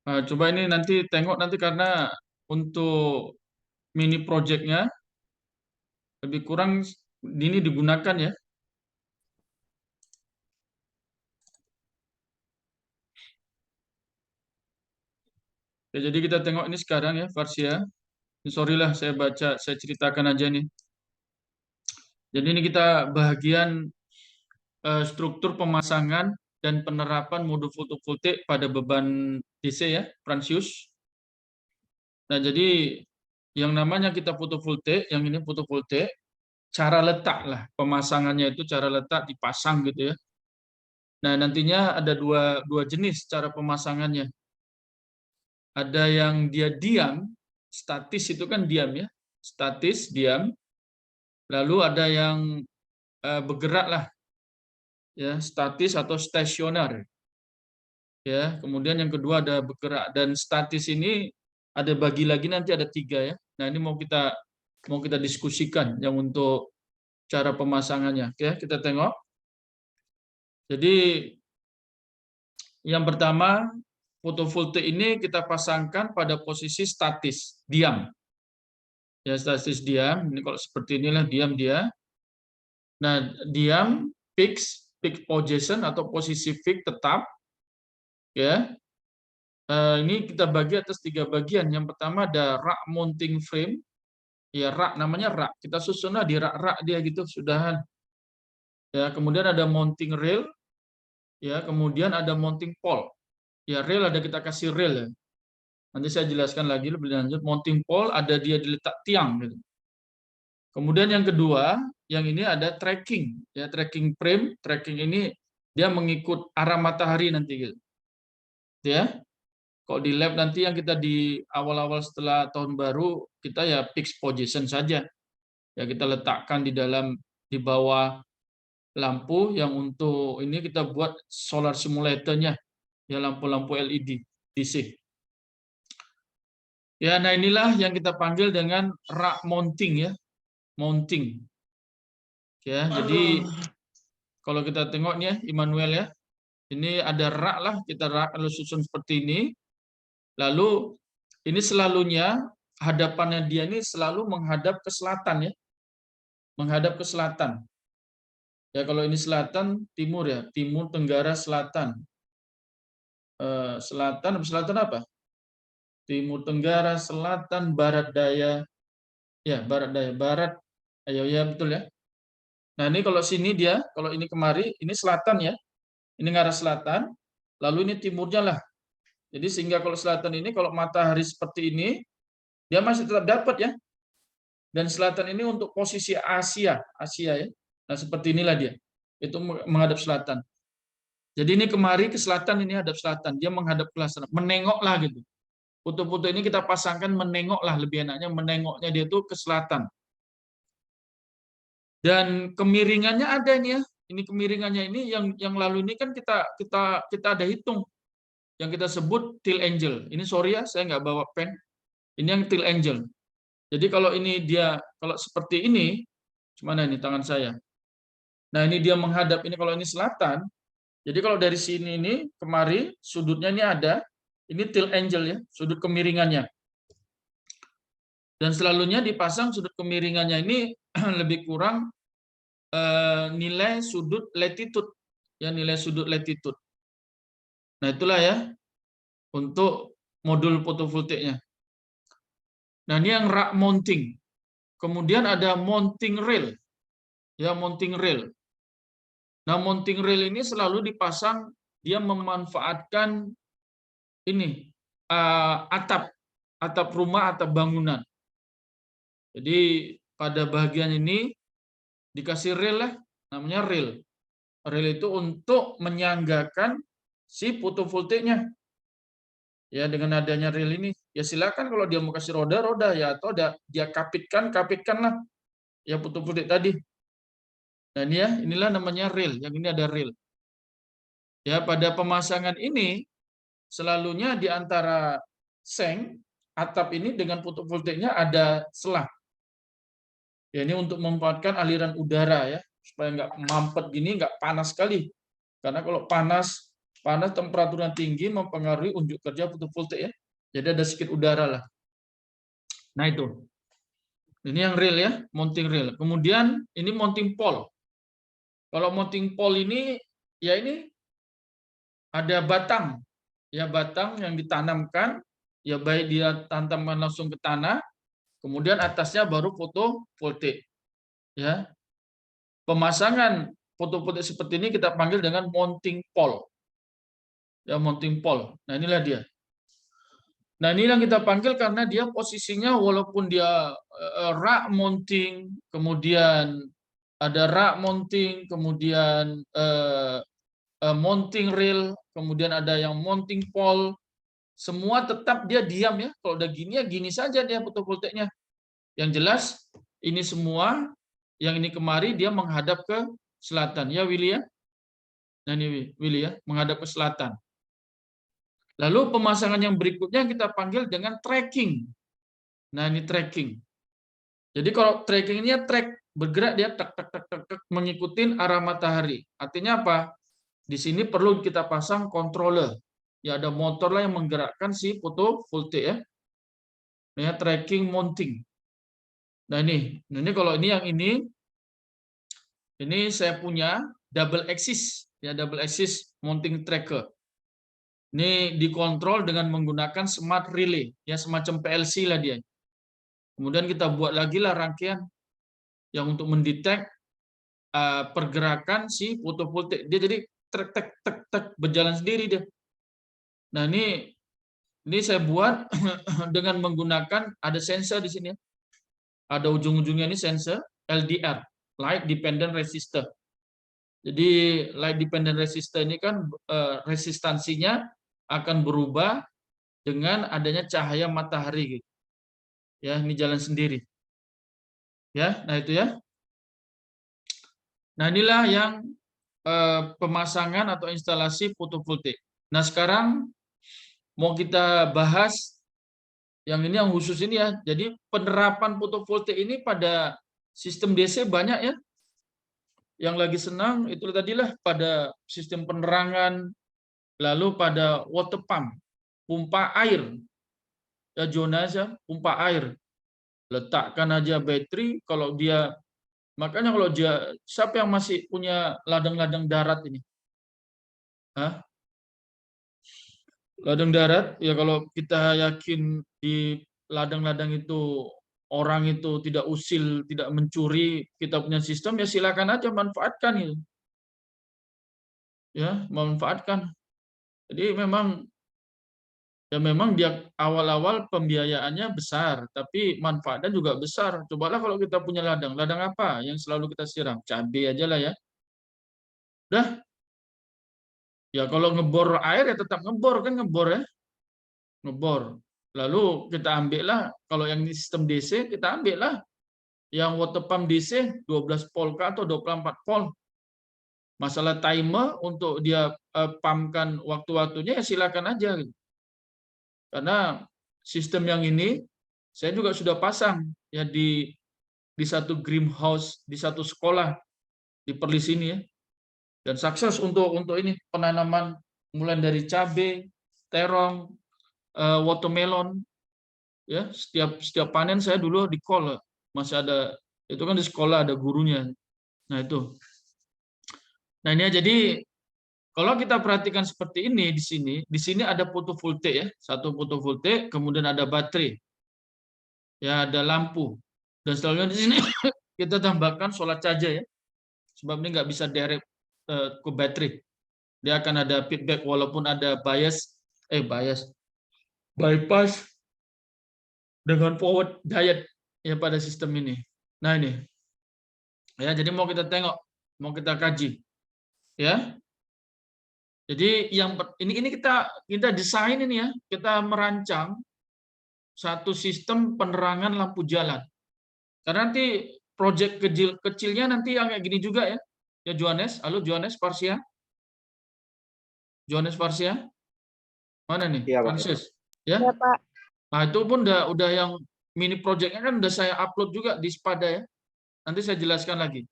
Nah, coba ini nanti tengok nanti karena untuk mini projectnya lebih kurang ini digunakan ya. Ya, jadi kita tengok ini sekarang ya, Farsia. Sorry lah, saya ceritakan aja nih. Jadi ini kita bagian struktur pemasangan dan penerapan modul fotovoltaik pada beban DC ya, Transius. Nah, jadi yang namanya kita fotovoltaik, yang ini fotovoltaik, cara letak lah pemasangannya itu cara letak dipasang gitu ya. Nah, nantinya ada dua jenis cara pemasangannya. Ada yang dia diam, statis itu kan diam ya, statis diam. Lalu ada yang bergerak lah, ya statis atau stasioner. Ya, kemudian yang kedua ada bergerak dan statis ini ada bagi lagi nanti ada 3 ya. Nah ini mau kita diskusikan yang untuk cara pemasangannya. Oke, kita tengok. Jadi yang pertama fotovoltaik ini kita pasangkan pada posisi statis, diam. Ya, statis diam. Ini kalau seperti inilah diam dia. Nah, diam fix position atau posisi fix tetap ya. Ini kita bagi atas 3 bagian. Yang pertama ada rak mounting frame. Ya, rak namanya rak. Kita susunlah di rak-rak dia gitu, sudahan. Ya, kemudian ada mounting rail, ya, kemudian ada mounting pole. Ya, rail ada kita kasih rail ya. Nanti saya jelaskan lagi lebih lanjut. Mounting pole ada dia diletak tiang gitu. Kemudian yang kedua, yang ini ada tracking, ya, tracking frame. Tracking ini dia mengikut arah matahari nanti gitu. Ya. Kalau di lab nanti yang kita di awal-awal setelah tahun baru, kita ya fix position saja. Ya kita letakkan di bawah lampu yang untuk ini kita buat solar simulatornya, ya lampu-lampu LED DC. Ya, nah inilah yang kita panggil dengan rak mounting ya, mounting. Ya, jadi kalau kita tengok nih ya, Immanuel ya, ini ada rak lah, kita rak kalau susun seperti ini. Lalu ini selalunya hadapannya dia ini selalu menghadap ke selatan ya, menghadap ke selatan. Ya kalau ini selatan, timur ya, timur tenggara selatan. Selatan apa? Timur tenggara, selatan, barat daya. Ya, barat daya, barat. Ayo ya betul ya. Nah, ini kalau sini dia, kalau ini kemari, ini selatan ya. Ini ngarah selatan, lalu ini timurnya lah. Jadi sehingga kalau selatan ini kalau matahari seperti ini, dia masih tetap dapat ya. Dan selatan ini untuk posisi Asia ya. Nah, seperti inilah dia. Itu menghadap selatan. Jadi ini kemari ke selatan, ini hadap selatan. Dia menghadap ke selatan, menengoklah gitu. Foto-foto ini kita pasangkan menengoklah, lebih enaknya menengoknya dia tuh ke selatan. Dan kemiringannya ada ini ya. Ini kemiringannya ini yang lalu ini kan kita ada hitung. Yang kita sebut tilt angle. Ini sorry ya, saya nggak bawa pen. Ini yang tilt angle. Jadi kalau ini dia kalau seperti ini, mana ini tangan saya? Nah, ini dia menghadap ini kalau ini selatan. Jadi kalau dari sini ini kemari sudutnya ini ada, ini tilt angle ya, sudut kemiringannya. Dan selalunya dipasang sudut kemiringannya ini lebih kurang nilai sudut latitude, ya nilai sudut latitude. Nah itulah ya untuk modul fotovoltaiknya. Nah ini yang rak mounting. Kemudian ada mounting rail, ya mounting rail. Nah mounting rail ini selalu dipasang, dia memanfaatkan ini atap rumah atau bangunan. Jadi pada bagian ini dikasih rail lah, namanya rail. Rail itu untuk menyanggakan si fotovoltaiknya. Ya dengan adanya rail ini, ya silakan kalau dia mau kasih roda ya, atau dia kapitkan lah ya fotovoltaik tadi. Nah ini ya, inilah namanya rail. Yang ini ada rail. Ya pada pemasangan ini selalunya di antara seng atap ini dengan fotovoltaiknya ada selang. Ya ini untuk memanfaatkan aliran udara ya, supaya nggak mampet gini, nggak panas sekali. Karena kalau panas panas, temperaturnya tinggi mempengaruhi unjuk kerja fotovoltaik ya. Jadi ada sedikit udara lah. Nah itu. Ini yang real ya, mounting real. Kemudian ini mounting pole. Kalau mounting pole ini ya ini ada batang. Ya batang yang ditanamkan, ya baik dia tanamkan langsung ke tanah, kemudian atasnya baru fotovoltaik. Ya. Pemasangan fotovoltaik seperti ini kita panggil dengan mounting pole. Ya, mounting pole. Nah, inilah dia. Nah, ini yang kita panggil karena dia posisinya walaupun dia rak mounting, kemudian ada rak mounting, kemudian mounting rail, kemudian ada yang mounting pole, semua tetap dia diam ya. Kalau udah gini ya gini saja dia fotovoltaiknya. Yang jelas ini semua yang ini kemari dia menghadap ke selatan ya Willy ya. Nah ini Willy ya, menghadap ke selatan. Lalu pemasangan yang berikutnya kita panggil dengan tracking. Nah, ini tracking. Jadi kalau tracking ini ya track bergerak dia tek tek tek tek, tek mengikuti arah matahari. Artinya apa? Di sini perlu kita pasang controller. Ya ada motor lah yang menggerakkan si fotovoltaik ya. Nah, tracking mounting. Nah, ini kalau ini yang ini saya punya double axis ya, double axis mounting tracker. Ini dikontrol dengan menggunakan smart relay, ya semacam PLC lah dia. Kemudian kita buat lagi lah rangkaian yang untuk mendetek pergerakan si fotovoltaik. Dia jadi tek tek tek tek berjalan sendiri dia. Nah ini saya buat dengan menggunakan ada sensor di sini. Ada ujung-ujungnya ini sensor LDR, Light Dependent Resistor. Jadi Light Dependent Resistor ini kan resistansinya akan berubah dengan adanya cahaya matahari gitu. Ya, ini jalan sendiri. Ya, nah itu ya. Nah, inilah yang pemasangan atau instalasi fotovoltaik. Nah, sekarang mau kita bahas yang ini yang khusus ini ya. Jadi penerapan fotovoltaik ini pada sistem DC banyak ya. Yang lagi senang itu tadilah pada sistem penerangan, lalu pada water pump, pompa air. Ya Jonas ya, pompa air. Letakkan aja baterai kalau dia, makanya kalau dia, siapa yang masih punya ladang-ladang darat ini? Hah? Ladang darat, ya kalau kita yakin di ladang-ladang itu orang itu tidak usil, tidak mencuri, kita punya sistem, ya silakan aja manfaatkan itu. Ya, manfaatkan. Jadi memang dia awal-awal pembiayaannya besar, tapi manfaatnya juga besar. Cobalah kalau kita punya ladang apa yang selalu kita siram? Cabai aja lah ya. Udah, ya kalau ngebor air ya tetap ngebor kan ya. Ngebor. Lalu kita ambillah kalau yang sistem DC kita ambillah yang water pump DC 12 volt atau 24 volt. Masalah timer untuk dia pumpkan waktu-waktunya ya silakan aja gitu. Karena sistem yang ini saya juga sudah pasang ya di satu greenhouse di satu sekolah di Perlis ini ya. Dan sukses untuk ini penanaman mulai dari cabai, terong, watermelon ya, setiap panen saya dulu di call masih ada itu kan di sekolah ada gurunya. Nah, itu. Nah, ini ya, jadi kalau kita perhatikan seperti ini di sini ada fotovoltaik ya, satu fotovoltaik, kemudian ada baterai. Ya, ada lampu. Dan selanjutnya di sini kita tambahkan solar charger ya. Sebab ini nggak bisa direct ke baterai. Dia akan ada feedback walaupun ada bypass dengan forward diode ya pada sistem ini. Nah, ini. Ya, jadi mau kita tengok, mau kita kaji. Ya. Jadi yang ini kita desain ini ya, kita merancang satu sistem penerangan lampu jalan. Karena nanti proyek kecilnya nanti yang kayak gini juga ya. Ya Johannes, halo Johannes Parsia. Johannes Parsia. Mana nih? Iya, Pak. Francis. Ya. Ya, Pak. Nah, itu pun udah yang mini projectnya kan udah saya upload juga di Spada ya. Nanti saya jelaskan lagi.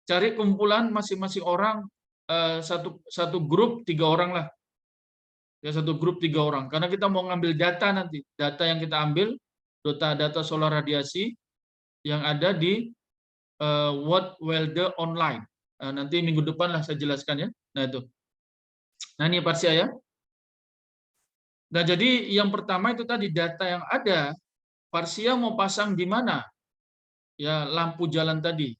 Cari kumpulan masing-masing orang satu grup 3 orang lah. Ya, satu grup 3 orang. Karena kita mau ngambil data nanti. Data yang kita ambil, data solar radiasi yang ada di Wattwelde online. Nanti minggu depan lah saya jelaskan ya. Nah itu. Nah ini Parsia ya. Nah jadi yang pertama itu tadi data yang ada. Parsia mau pasang di mana? Ya lampu jalan tadi.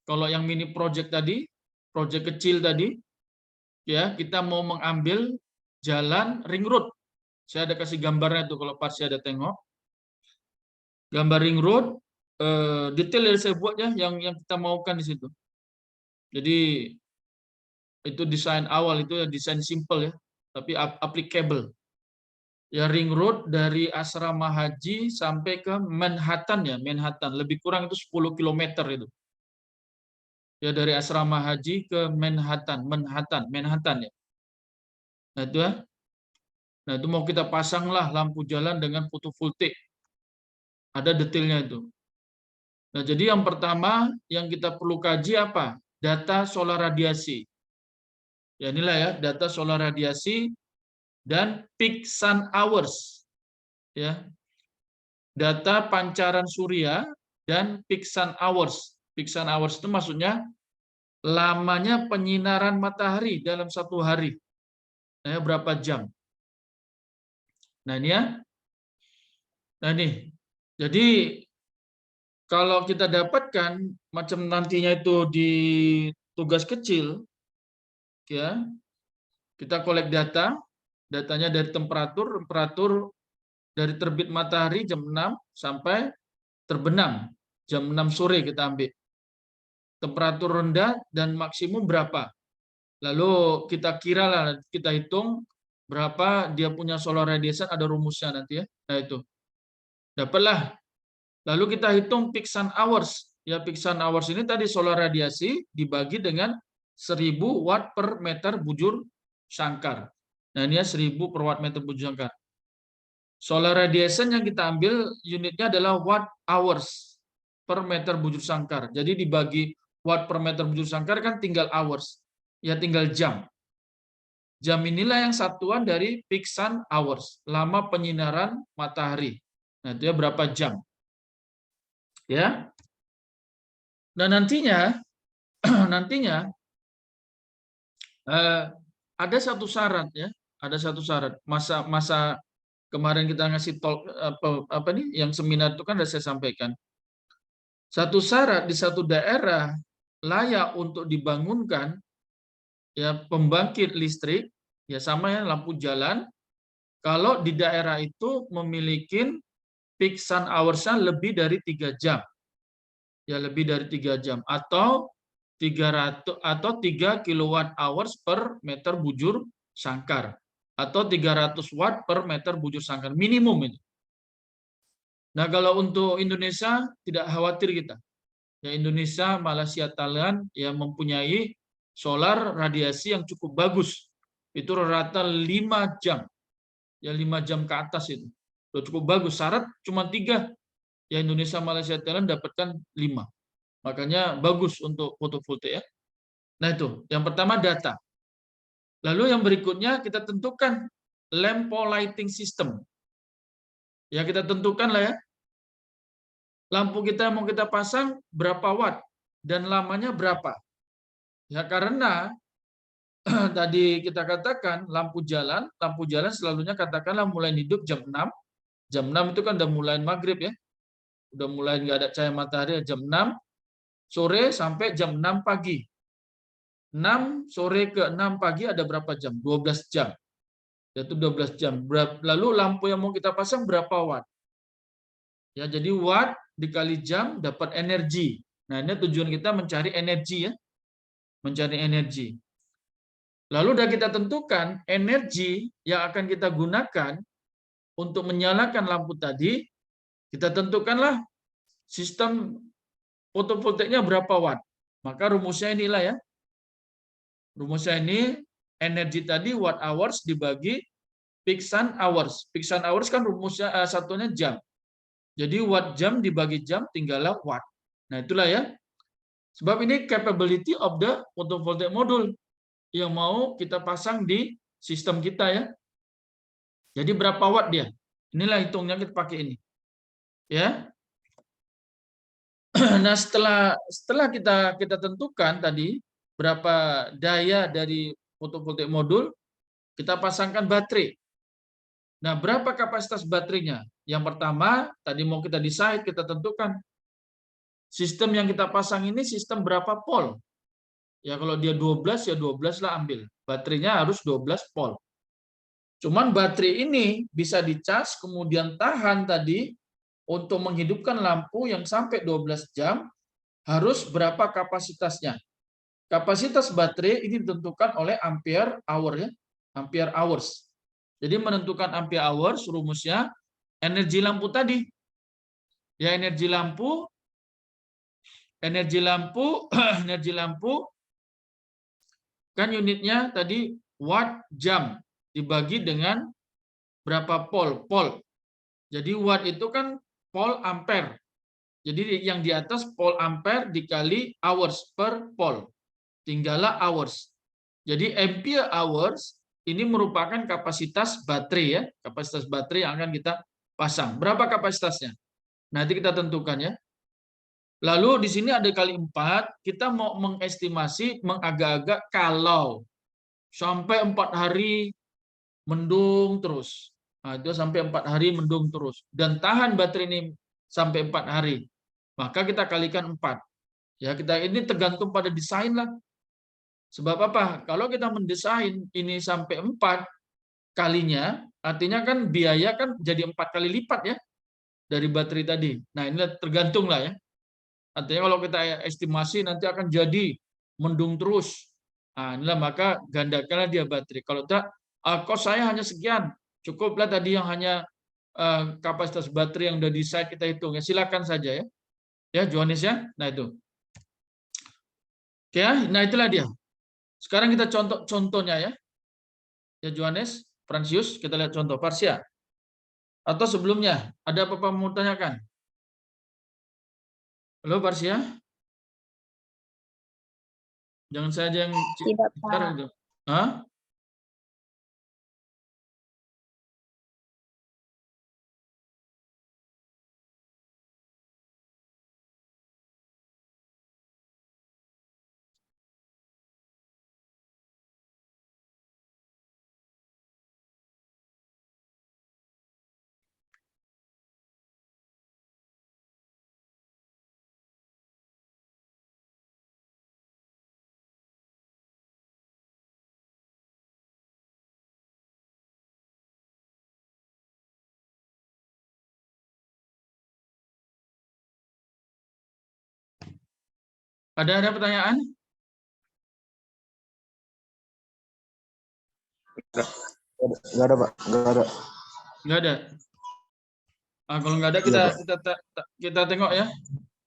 Kalau yang mini project tadi, project kecil tadi, ya kita mau mengambil jalan ring road. Saya ada kasih gambarnya tuh kalau Parsia ada tengok. Gambar ring road, detail yang saya buat ya, yang kita maukan di situ. Jadi itu desain awal itu ya desain simple ya, tapi applicable. Ya ring road dari asrama haji sampai ke Manhattan ya, Manhattan. Lebih kurang itu 10 km itu. Ya dari asrama haji ke Manhattan ya. Nah itu ya. Nah itu mau kita pasang lah lampu jalan dengan fotovoltaik. Ada detailnya itu. Nah jadi yang pertama yang kita perlu kaji apa? Data solar radiasi. Ya inilah ya, data solar radiasi dan peak sun hours. Ya. Data pancaran surya dan peak sun hours. Peak sun hours itu maksudnya lamanya penyinaran matahari dalam satu hari. Nah, berapa jam? Nah, ini ya. Nah, ini. Jadi kalau kita dapatkan macam nantinya itu di tugas kecil ya, kita kolek data, datanya dari temperatur dari terbit matahari jam 6 sampai terbenam jam 6 sore kita ambil. Temperatur rendah dan maksimum berapa? Lalu kita kira lah, kita hitung berapa dia punya solar radiation, ada rumusnya nanti ya. Nah itu. Dapatlah. Lalu kita hitung peak sun hours. Ya peak sun hours ini tadi solar radiasi dibagi dengan 1000 watt per meter bujur sangkar. Nah ini ya 1000 per watt meter bujur sangkar. Solar radiation yang kita ambil unitnya adalah watt hours per meter bujur sangkar. Jadi dibagi watt per meter bujur sangkar kan tinggal hours. Ya tinggal jam. Jam inilah yang satuan dari peak sun hours, lama penyinaran matahari. Nah, itu ya berapa jam. Ya. Dan nantinya ada satu syarat ya, ada satu syarat. Masa kemarin kita ngasih talk apa nih yang seminar itu kan sudah saya sampaikan. Satu syarat di satu daerah layak untuk dibangunkan ya pembangkit listrik ya sama ya lampu jalan kalau di daerah itu memiliki peak sun hours-nya lebih dari 3 jam. Ya lebih dari 3 jam atau 3 kilowatt hours per meter bujur sangkar atau 300 watt per meter bujur sangkar minimum itu. Nah, kalau untuk Indonesia tidak khawatir kita. Ya Indonesia, Malaysia, Thailand yang mempunyai solar radiasi yang cukup bagus. Itu rata 5 jam. Ya 5 jam ke atas itu. Sudah cukup bagus. Syarat cuma 3. Ya Indonesia, Malaysia, Thailand dapatkan 5. Makanya bagus untuk fotovoltaik ya. Nah itu, yang pertama data. Lalu yang berikutnya kita tentukan lamp lighting system. Ya kita tentukan lah ya. Lampu kita mau kita pasang berapa watt dan lamanya berapa. Ya karena tadi kita katakan lampu jalan selalunya katakanlah mulai hidup jam 6. Jam 6 itu kan udah mulai maghrib ya. Udah mulai nggak ada cahaya matahari jam 6 sore sampai jam 6 pagi. 6 sore ke 6 pagi ada berapa jam? 12 jam. Yaitu 12 jam. Lalu lampu yang mau kita pasang berapa watt? Ya, jadi watt dikali jam dapat energi. Nah, ini tujuan kita mencari energi ya. Mencari energi. Lalu udah kita tentukan energi yang akan kita gunakan untuk menyalakan lampu tadi, kita tentukanlah sistem fotovoltaiknya berapa watt. Maka rumusnya inilah ya. Rumusnya ini energi tadi watt hours dibagi peak sun hours. Peak sun hours kan rumusnya satunya jam. Jadi watt jam dibagi jam tinggallah watt. Nah itulah ya. Sebab ini capability of the photovoltaic module yang mau kita pasang di sistem kita ya. Jadi berapa watt dia? Inilah hitungnya, kita pakai ini. Ya. Nah, setelah kita tentukan tadi berapa daya dari fotovoltaik modul, kita pasangkan baterai. Nah, berapa kapasitas baterainya? Yang pertama, tadi mau kita decide, kita tentukan sistem yang kita pasang ini sistem berapa volt. Ya kalau dia 12 ya 12 lah ambil. Baterainya harus 12 volt. Cuman baterai ini bisa dicas kemudian tahan tadi untuk menghidupkan lampu yang sampai 12 jam, harus berapa kapasitasnya. Kapasitas baterai ini ditentukan oleh ampere hour ya, ampere hours. Jadi menentukan ampere hours rumusnya energi lampu tadi. Ya energi lampu energi lampu kan unitnya tadi watt jam dibagi dengan berapa volt. Jadi watt itu kan volt ampere. Jadi yang di atas volt ampere dikali hours per volt. Tinggallah hours. Jadi ampere hours ini merupakan kapasitas baterai ya, kapasitas baterai yang akan kita pasang. Berapa kapasitasnya? Nanti kita tentukan ya. Lalu di sini ada kali 4, kita mau mengestimasi mengagak-agak kalau sampai 4 hari mendung terus. Nah, itu sampai 4 hari mendung terus dan tahan baterai ini sampai 4 hari. Maka kita kalikan 4. Ya, kita ini tergantung pada desain lah. Sebab apa? Kalau kita mendesain ini sampai 4 kalinya, artinya kan biaya kan jadi 4 kali lipat ya dari baterai tadi. Nah, ini tergantung lah ya. Artinya kalau kita estimasi nanti akan jadi mendung terus. Nah, inilah maka gandakanlah dia baterai. Kalau tidak, kos saya hanya sekian. Cukuplah tadi yang hanya kapasitas baterai yang sudah di-site kita hitung. Ya, silakan saja ya. Ya, Johannes ya. Nah, itu. Oke ya, nah itulah dia. Sekarang kita contohnya ya. Ya Johannes, Fransius, kita lihat contoh Parsia. Atau sebelumnya, ada apa-apa mau tanyakan? Halo Parsia? Jangan saja yang Tidak, bicara Pak. itu. Hah? Ada pertanyaan? Nggak ada, Pak. Nggak ada. Nggak ada. Kalau nggak ada Iya, Pak. kita tengok ya.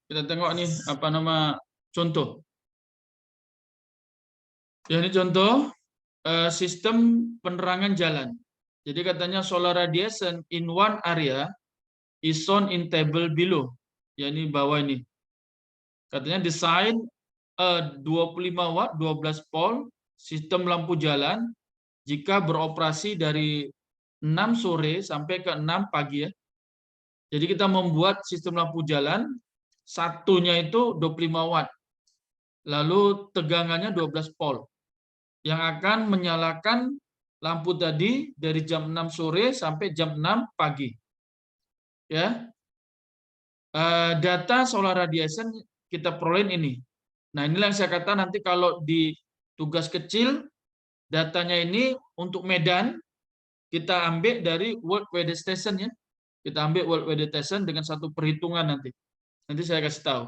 Kita tengok nih apa nama contoh. Ya ini contoh sistem penerangan jalan. Jadi katanya solar radiation in one area is shown in table below. Ya ini bawah ini. Katanya desain 25 watt 12 volt sistem lampu jalan jika beroperasi dari 6 sore sampai ke 6 pagi ya. Jadi kita membuat sistem lampu jalan satunya itu 25 watt. Lalu tegangannya 12 volt yang akan menyalakan lampu tadi dari jam 6 sore sampai jam 6 pagi. Ya. Data solar radiation kita perolehin ini. Nah, inilah yang saya kata nanti kalau di tugas kecil datanya ini untuk Medan kita ambil dari World Weather Station ya. Kita ambil World Weather Station dengan satu perhitungan nanti. Nanti saya kasih tahu.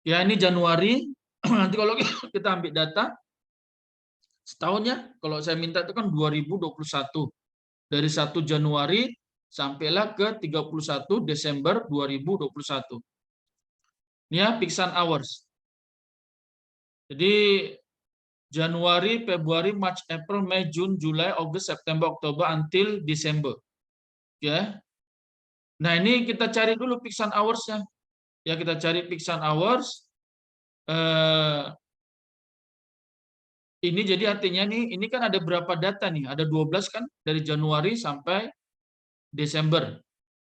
Ya, ini Januari. Nanti kalau kita ambil data setahunnya, kalau saya minta itu kan 2021. Dari 1 Januari sampailah ke 31 Desember 2021. Ini ya peak sun hours. Jadi Januari, Februari, March, April, May, June, July, August, September, Oktober until Desember. Ya. Nah, ini kita cari dulu peak sun hours-nya. Ya, kita cari peak sun hours. Ini jadi artinya nih, ini kan ada berapa data nih? Ada 12 kan dari Januari sampai Desember.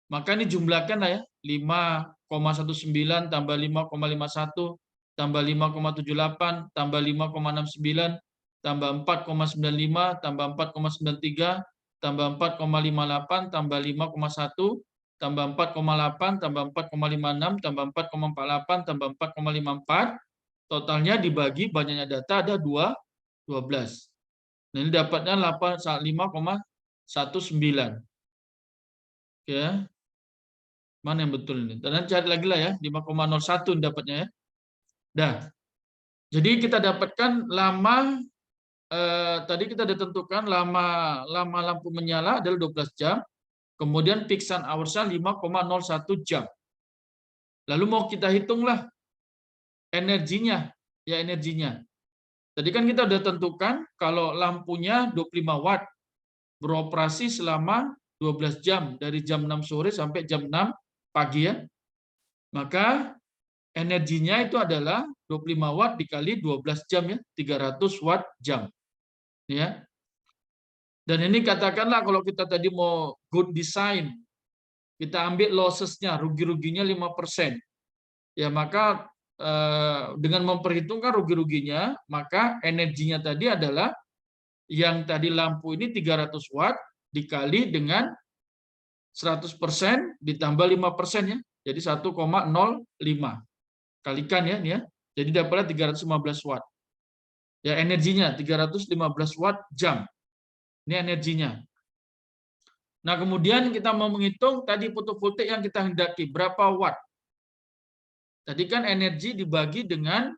Maka ini jumlahkan lah ya, 5,19 tambah 5,51 tambah 5,78 tambah 5,69 tambah 4,95 tambah 4,93 tambah 4,58 tambah 5,1 tambah 4,8 tambah 4,56 tambah 4,48 tambah 4,54, totalnya dibagi banyaknya data ada 12. Nah, ini dapatnya 5,19. Oke. Mana yang betul ini? Dan cari lagi lah ya, 5,01 dapatnya ya. Dah. Jadi kita dapatkan lama tadi kita ditentukan lama lampu menyala adalah 12 jam. Kemudian peak sun hours-nya 5,01 jam. Lalu mau kita hitunglah energinya, ya energinya. Tadi kan kita udah tentukan kalau lampunya 25 watt beroperasi selama 12 jam dari jam 6 sore sampai jam 6 pagi ya. Maka energinya itu adalah 25 watt dikali 12 jam ya, 300 watt jam. Ya. Dan ini katakanlah kalau kita tadi mau good design, kita ambil losses-nya, rugi-ruginya 5%. Ya, maka dengan memperhitungkan rugi-ruginya, maka energinya tadi adalah yang tadi lampu ini 300 watt dikali dengan 100% ditambah 5% ya. Jadi 1,05. Kalikan ya, ini ya. Jadi dapatlah 315 watt. Ya, energinya 315 watt jam. Ini energinya. Nah, kemudian kita mau menghitung tadi fotovoltaik yang kita hendaki, berapa watt. Tadi kan energi dibagi dengan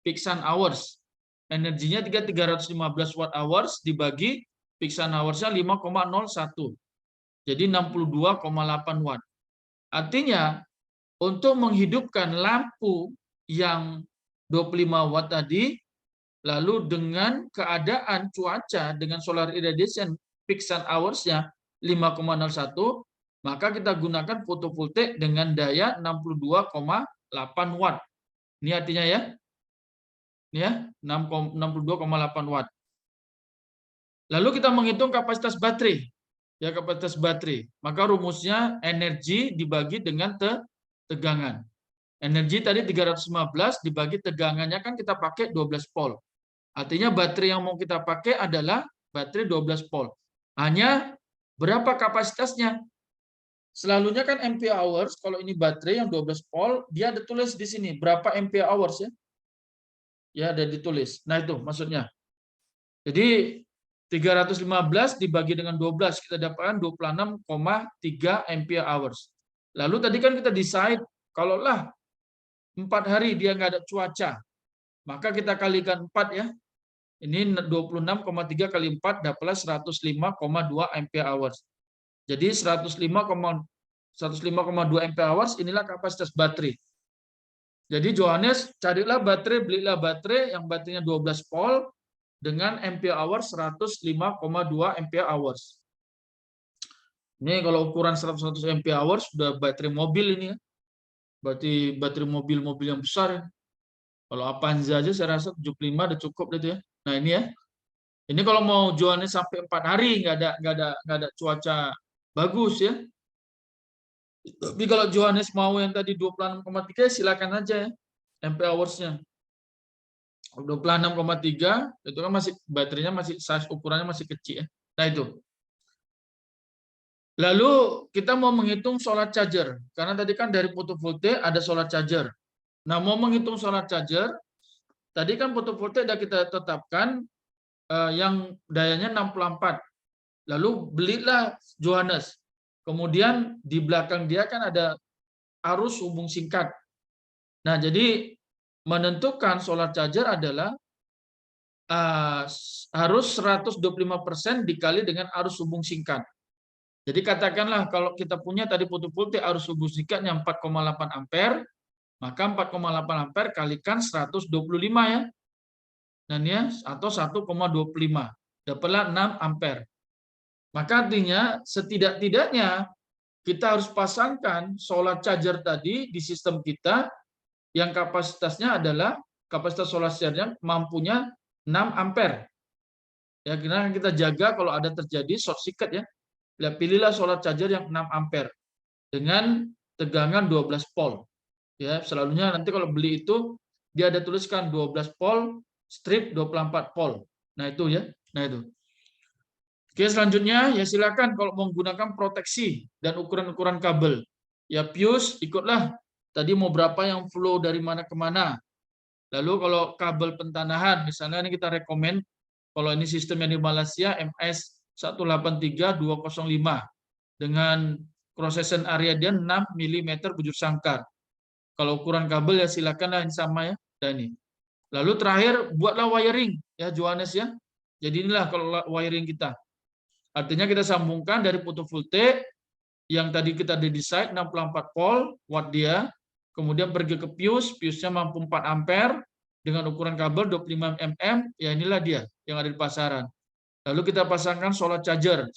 peak sun hours. Energinya 315 watt hours dibagi peak sun hours-nya 5,01. Jadi 62,8 watt. Artinya, untuk menghidupkan lampu yang 25 watt tadi, lalu dengan keadaan cuaca dengan solar irradiation peak sun hours-nya 5,01, maka kita gunakan fotovoltaik dengan daya 62,8 watt. Ini artinya ya. Ini ya, 62,8 watt. Lalu kita menghitung kapasitas baterai. Ya, kapasitas baterai. Maka rumusnya energi dibagi dengan tegangan. Energi tadi 315 dibagi tegangannya kan kita pakai 12 volt. Artinya baterai yang mau kita pakai adalah baterai 12 volt. Hanya berapa kapasitasnya? Selalunya kan ampere hours, kalau ini baterai yang 12 volt, dia ada tulis di sini berapa ampere hours ya. Ya, ada ditulis. Nah, itu maksudnya. Jadi 315 dibagi dengan 12 kita dapatkan 26,3 ampere hours. Lalu tadi kan kita decide kalaulah 4 hari dia nggak ada cuaca, maka kita kalikan 4 ya. Ini 26,3 kali 4 dapatlah 105,2 ampere hours. Jadi 105,2 ampere hours inilah kapasitas baterai. Jadi Johannes carilah baterai, belilah baterai yang baterainya 12 volt dengan ampere hours 105,2 ampere hours. Ini kalau ukuran 100 ampere hours sudah baterai mobil ini ya. Berarti baterai mobil-mobil yang besar ya. Kalau Avanza aja saya rasa 75 udah cukup gitu ya. Nah, ini ya. Ini kalau mau Johannes sampai 4 hari nggak ada cuaca bagus ya. Tapi kalau Johannes mau yang tadi 26,3 silakan aja ya. Ampere hours-nya. 26,3 itu kan masih baterainya masih size ukurannya masih kecil ya. Nah, itu. Lalu kita mau menghitung solar charger karena tadi kan dari fotovoltaik ada solar charger. Nah, mau menghitung solar charger tadi kan fotovoltaik sudah kita tetapkan yang dayanya 64. Lalu belilah Johannes. Kemudian di belakang dia kan ada arus hubung singkat. Nah, jadi menentukan solar charger adalah harus 125% dikali dengan arus hubung singkat. Jadi katakanlah kalau kita punya tadi fotovoltaik arus hubung singkatnya 4,8 ampere, maka 4,8 ampere kalikan 125 ya. Dan ya atau 1,25. Dapatlah 6 ampere. Maka artinya setidak-tidaknya kita harus pasangkan solar charger tadi di sistem kita yang kapasitasnya adalah kapasitas solar charger mampunya 6 ampere. Ya, karena kita jaga kalau ada terjadi short circuit ya. Pilihlah solar charger yang 6 ampere dengan tegangan 12 volt. Ya, selalunya nanti kalau beli itu dia ada tuliskan 12 volt strip 24 volt. Nah, itu ya. Nah, itu. Oke, selanjutnya ya silakan kalau menggunakan proteksi dan ukuran-ukuran kabel. Ya fuse ikutlah. Tadi mau berapa yang flow dari mana ke mana. Lalu kalau kabel pentanahan, misalnya ini kita rekomen, kalau ini sistem yang di Malaysia MS 183205 dengan cross section area dia 6 mm bujur sangkar. Kalau ukuran kabel ya silakanlah yang sama ya. Dan ini. Lalu terakhir buatlah wiring ya Johannes ya. Jadi inilah kalau wiring kita. Artinya kita sambungkan dari fotovoltaik yang tadi kita desain 64 volt watt dia, kemudian pergi ke fuse-nya mampu 4 ampere dengan ukuran kabel 25 mm, ya inilah dia yang ada di pasaran. Lalu kita pasangkan solar charger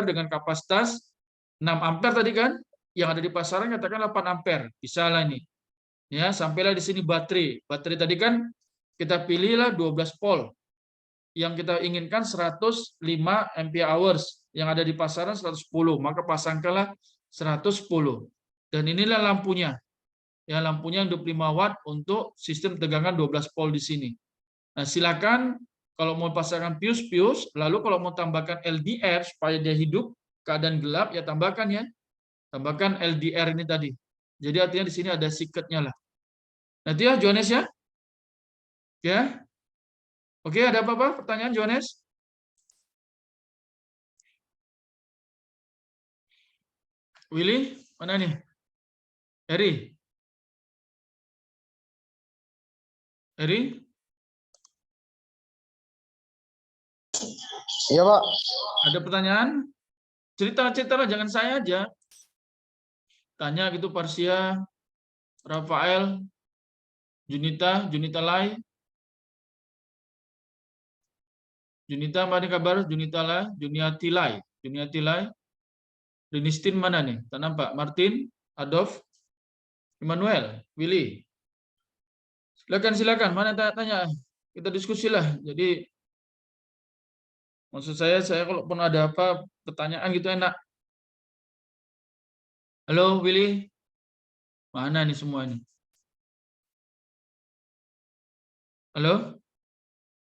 dengan kapasitas 6 ampere tadi kan, yang ada di pasaran katakan 8 ampere, bisa lah ini. Ya, sampailah di sini baterai. Baterai tadi kan kita pilihlah 12 volt. Yang kita inginkan 105 ampere hours, yang ada di pasaran 110, maka pasangkanlah 110. Dan inilah lampunya. Ya, lampunya 25 watt untuk sistem tegangan 12 volt di sini. Nah, silakan kalau mau pasangkan fuse, lalu kalau mau tambahkan LDR supaya dia hidup keadaan gelap ya tambahkan ya. Tambahkan LDR ini tadi. Jadi artinya di sini ada siketnya lah. Nanti ya Johannes ya. Ya. Oke, ada apa-apa pertanyaan Johannes? Willy, mana nih? Eri? Eri? Iya, Pak. Ada pertanyaan? Cerita-cerita lah, jangan saya aja. Tanya gitu Parsia, Rafael, Junita Lai. Junita, mana kabar? Junita Lai, Juniati Lai. Denistin mana nih? Tak nampak. Martin, Adolf, Emmanuel, Willy. Silakan. Mana tanya? Kita diskusi lah. Jadi maksud saya kalau pun ada apa pertanyaan gitu enak. Halo Willy. Mana nih semua ini? Halo?